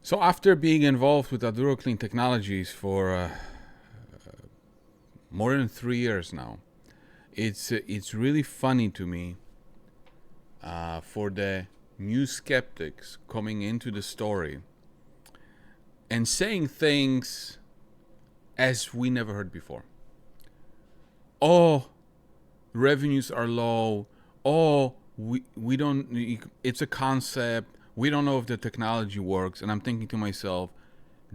So after being involved with Aduro Clean Technologies for more than 3 years now, it's really funny to me for the new skeptics coming into the story and saying things as we never heard before. Oh, revenues are low. Oh, we don't, it's a concept. We don't know if the technology works. And I'm thinking to myself,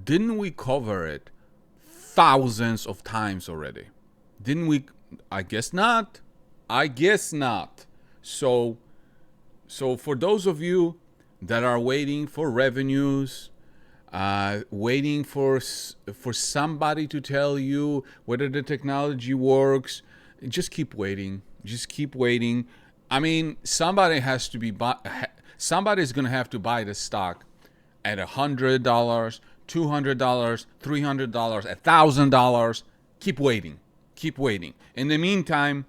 didn't we cover it thousands of times already? Didn't we? I guess not. I guess not. So for those of you that are waiting for revenues, waiting for somebody to tell you whether the technology works, just keep waiting. Just keep waiting. I mean, somebody has to be somebody's going to have to buy the stock at $100, $200, $300, $1,000. Keep waiting. Keep waiting. In the meantime,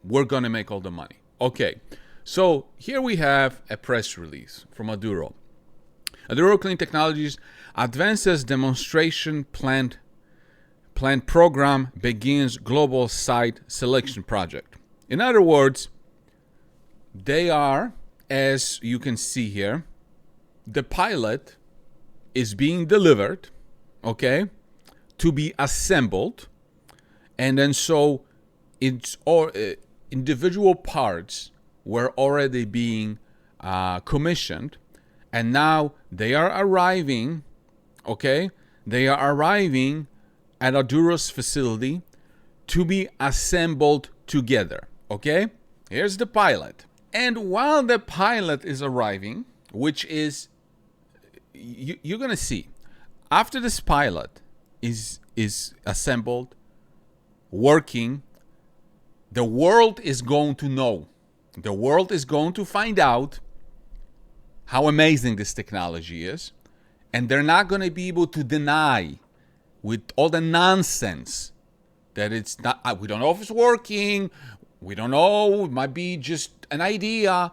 we're going to make all the money. Okay. So here we have a press release from Aduro. Aduro Clean Technologies advances demonstration plant program begins global site selection project. In other words, they are, as you can see here, the pilot is being delivered, okay, to be assembled, and then so it's all individual parts were already being commissioned, and now they are arriving, okay, they are arriving at Aduro's facility to be assembled together, okay? Here's the pilot. And while the pilot is arriving, which is, you're going to see, after this pilot is assembled, working, the world is going to know. The world is going to find out how amazing this technology is. And they're not going to be able to deny with all the nonsense that it's not, we don't know if it's working, we don't know, it might be just an idea,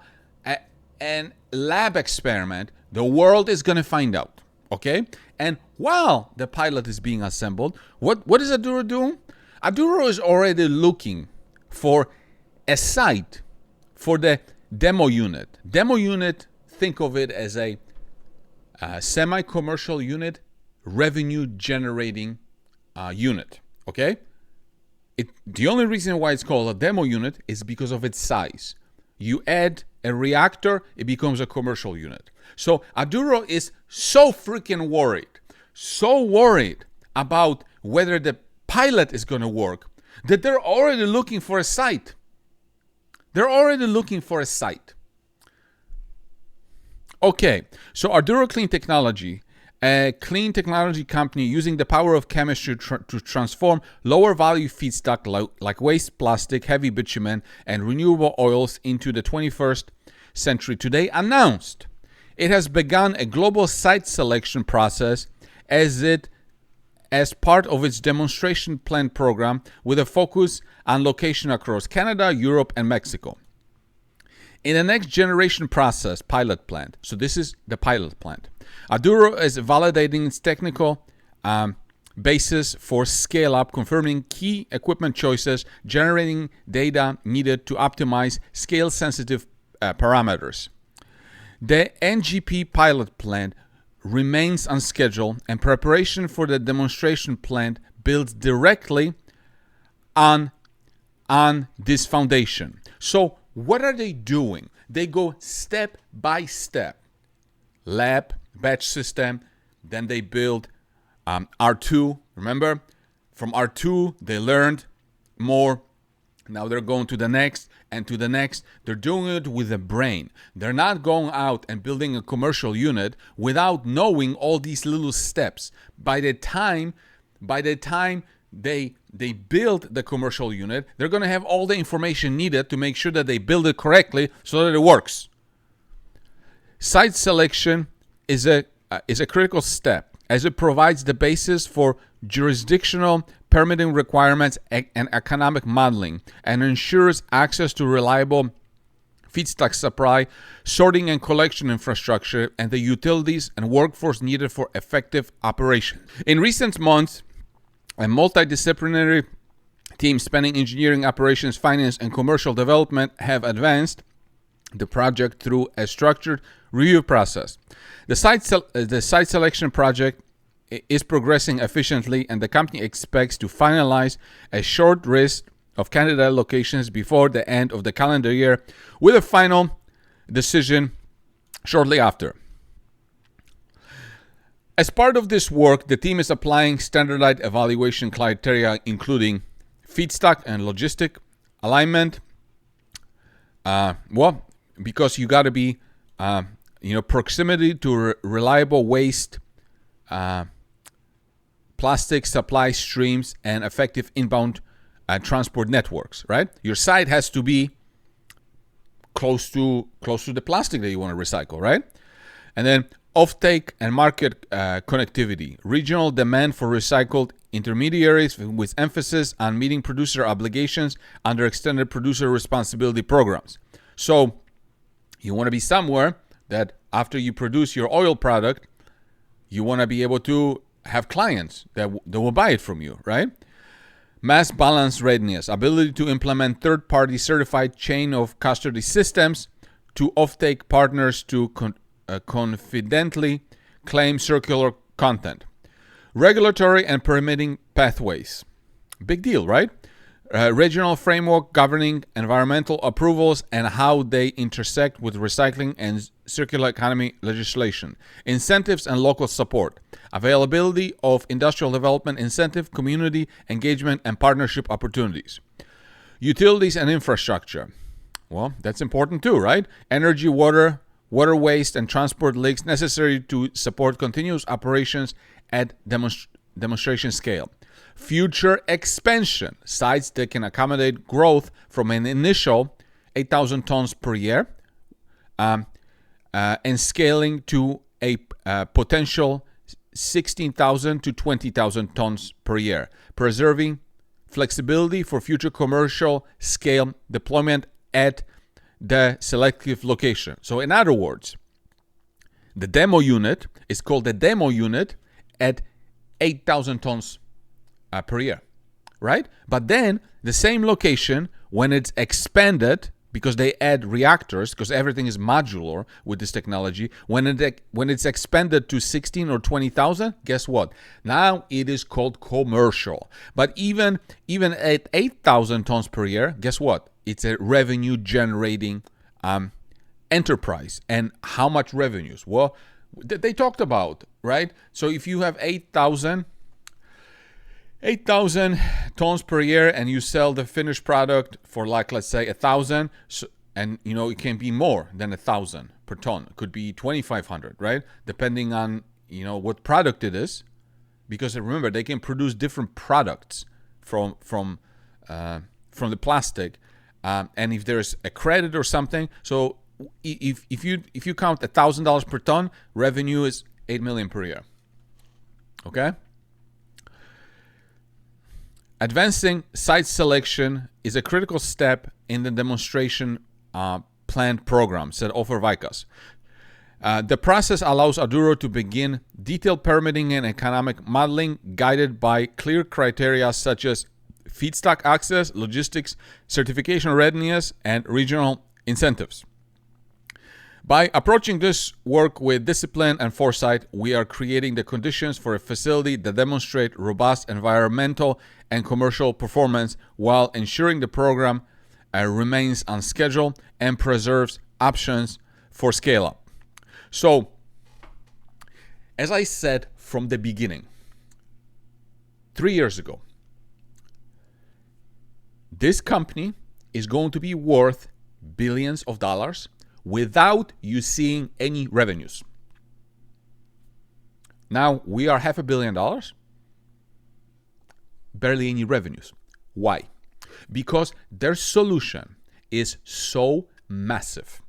an lab experiment. The world is going to find out, okay? And while the pilot is being assembled, what is Aduro doing? Aduro is already looking for a site for the demo unit. Demo unit, think of it as a semi-commercial unit, revenue generating unit, okay? The only reason why it's called a demo unit is because of its size. You add a reactor, it becomes a commercial unit. So Aduro is so freaking worried about whether the pilot is going to work, that they're already looking for a site. They're already looking for a site. Okay, so Aduro Clean Technology, a clean technology company using the power of chemistry to transform lower value feedstock like waste plastic, heavy bitumen, and renewable oils into the 21st century today, announced it has begun a global site selection process as part of its demonstration plant program with a focus on location across Canada, Europe, and Mexico. In the next generation process pilot plant, so this is the pilot plant, Aduro is validating its technical basis for scale up, confirming key equipment choices, generating data needed to optimize scale sensitive parameters. The NGP pilot plant remains on schedule, and preparation for the demonstration plant builds directly on this foundation. So what are they doing? They go step by step. Lab, batch system, then they build R2. Remember, from R2 they learned more. Now they're going to the next and to the next. They're doing it with a brain. They're not going out and building a commercial unit without knowing all these little steps. By the time they build the commercial unit, they're going to have all the information needed to make sure that they build it correctly so that it works. Site selection is a critical step as it provides the basis for jurisdictional permitting requirements and economic modeling, and ensures access to reliable feedstock supply, sorting and collection infrastructure, and the utilities and workforce needed for effective operation. In recent months, a multidisciplinary team spanning engineering, operations, finance, and commercial development have advanced the project through a structured review process. The site selection project is progressing efficiently, and the company expects to finalize a short list of candidate locations before the end of the calendar year, with a final decision shortly after. As part of this work, the team is applying standardized evaluation criteria, including feedstock and logistic alignment. Because you got to be, proximity to reliable waste, plastic supply streams, and effective inbound transport networks. Right, your site has to be close to the plastic that you want to recycle. Right, and then offtake and market connectivity, regional demand for recycled intermediaries with emphasis on meeting producer obligations under extended producer responsibility programs. So you want to be somewhere that after you produce your oil product, you want to be able to have clients that will buy it from you, right? Mass balance readiness, ability to implement third-party certified chain of custody systems to offtake partners to confidently claim circular content. Regulatory and permitting pathways. Big deal, right? Regional framework governing environmental approvals and how they intersect with recycling and circular economy legislation. Incentives and local support. Availability of industrial development incentive, community engagement, and partnership opportunities. Utilities and infrastructure. Well, that's important too, right? Energy, water waste, and transport links necessary to support continuous operations at demonstration scale. Future expansion, sites that can accommodate growth from an initial 8,000 tons per year and scaling to a potential 16,000 to 20,000 tons per year, preserving flexibility for future commercial scale deployment at the selective location. So in other words, the demo unit is called the demo unit at 8,000 tons per year, right? But then the same location, when it's expanded, because they add reactors, because everything is modular with this technology, when it's expanded to 16 or 20,000, guess what? Now it is called commercial. But even at 8,000 tons per year, guess what? It's a revenue generating enterprise. And how much revenues? Well, they talked about, right? So if you have 8,000 tons per year and you sell the finished product for, like, let's say 1,000, and it can be more than 1,000 per ton. It could be 2,500, right? Depending on what product it is, because remember, they can produce different products from the plastic, and if there's a credit or something, so if you count $1,000 per ton, revenue is $8 million per year. Okay. Advancing site selection is a critical step in the demonstration plant program, said Ofer Vikas. The process allows Aduro to begin detailed permitting and economic modeling, guided by clear criteria such as feedstock access, logistics, certification readiness, and regional incentives. By approaching this work with discipline and foresight, we are creating the conditions for a facility that demonstrates robust environmental and commercial performance while ensuring the program remains on schedule and preserves options for scale-up. So, as I said from the beginning, 3 years ago, this company is going to be worth billions of dollars without you seeing any revenues. Now we are $500 million, barely any revenues. Why? Because their solution is so massive.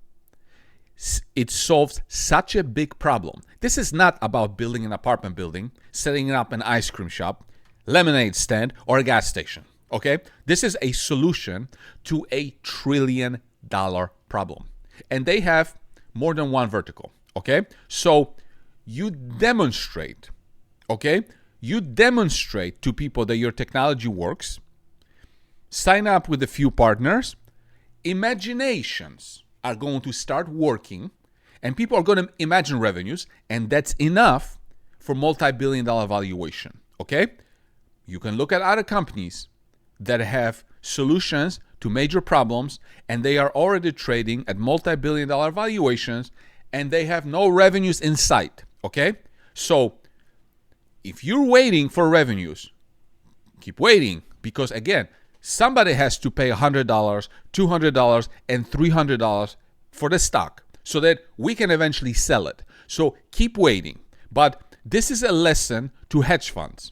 It solves such a big problem. This is not about building an apartment building, setting up an ice cream shop, lemonade stand, or a gas station. Okay? This is a solution to a $1 trillion problem. and they have more than one vertical, okay? So you demonstrate, okay? You demonstrate to people that your technology works, sign up with a few partners, imaginations are going to start working, and people are going to imagine revenues, and that's enough for multi-billion-dollar valuation, okay? You can look at other companies that have solutions to major problems, and they are already trading at multi-billion-dollar valuations, and they have no revenues in sight, okay? So if you're waiting for revenues, keep waiting, because again, somebody has to pay $100, $200, and $300 for the stock so that we can eventually sell it. So keep waiting. But this is a lesson to hedge funds.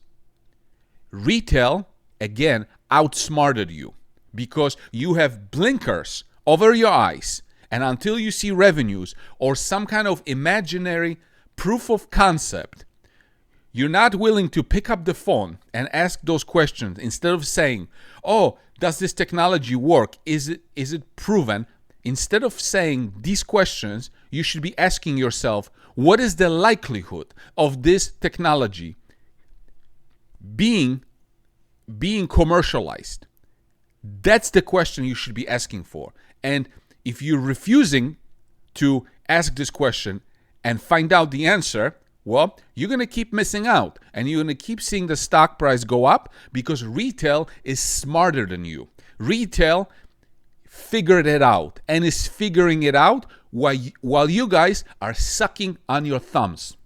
Retail, again, outsmarted you because you have blinkers over your eyes, and until you see revenues or some kind of imaginary proof of concept, you're not willing to pick up the phone and ask those questions. Instead of saying, oh, does this technology work? Is it proven? Instead of saying these questions, you should be asking yourself, what is the likelihood of this technology being commercialized? That's the question you should be asking for. And if you're refusing to ask this question and find out the answer, well, you're going to keep missing out, and you're going to keep seeing the stock price go up because retail is smarter than you. Retail figured it out and is figuring it out while you guys are sucking on your thumbs.